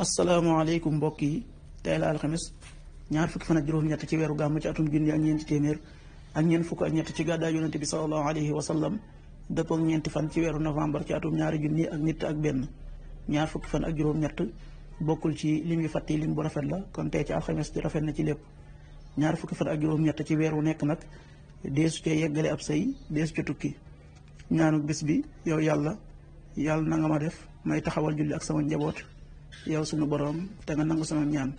asalaamaaleykum mbokk yi tey la alxames ñaar fukki fan ak juróom-ñett ci weeru gàmm ci atum junni ak ñeenti téeméer ak ñeent fukk ak ñett ci gàddaay yonente bi salallahu alayhi wa sallam dëppoo ak ñeenti fan ci weeru novembre ci atum ñaari junni ak nit ak benn. ñaar fukki fan ak juróom-ñett bokkul ci lim yu fàtti lim bu rafet la kon tey ci alxames di rafet na ci lépp. ñaar fukki fan ak juróom-ñett ci weer wu nekk nag deesu ca yeggale ab sëy deesu ca tukki. ñaanu bés bi yow yàlla na nga ma def may taxawal julli ak sama njaboot yow sunu boroom te nga nangu sama ñaan.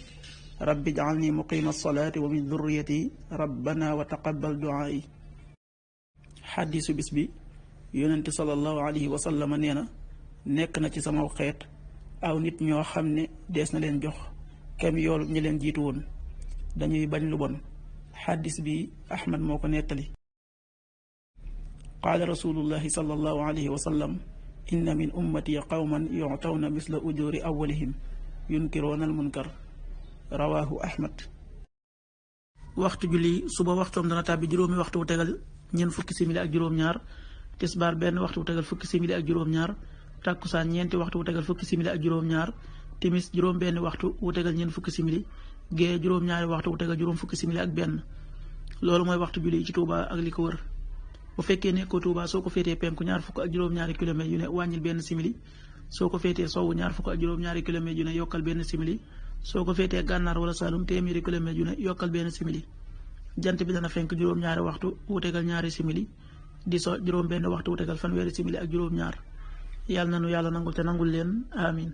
rabbi ja'alni muqima salaati wa min durriyati rabbana wa taqabbal du'aa'i. xaddisu bis bi yonente sallallahu alayhi wa sallam nee na nekk na ci sama xeet aw nit ñoo xam ne dees na leen jox kem yoolu ñi leen jiitu woon dañuy bañ lu bon. xaddis bi Ahmad moo ko nettali. qaala rasulullahi sallallahu alayhi wa sallam inna min ummati qawman yu'tawna misla ujuri awwalihim yunkiroona al munkar rawaahu Ahmad. waxtu julli suba waxtoom dana tàbbi juróomi waxtu wu tegal ñeent fukki simili ak juróom-ñaar. tisbaar benn waxtu wu tegal fukki simili ak juróom-ñaar. takkusaan ñeenti waxtu wu tegal fukki simili ak juróom-ñaar. timis juróom benn waxtu wu tegal ñeent fukki simili. gée juróom-ñaari waxtu wu tegal juróom fukki simili ak benn. loolu mooy waxtu julli ci Touba ak li ko wër. bu fekkee nekkoo Touba soo ko féetee penku ñaar fukk ak juróom-ñaari kilomètres yu ne wàññil benn simili. soo ko féetee sowwu ñaar fukk ak juróom-ñaari kilomètres yu ne yokkal benn simili. soo ko féetee gànnaar wala Saalum téeméeri kilomètres yu ne yokkal benn simili. jant bi dana fenk juróom-ñaari waxtu wu tegal ñaari simili. di so juróom benn waxtu wu tegal fanweeri simili ak juróom-ñaar. yàlla na nu yàlla nangul te nangul leen amin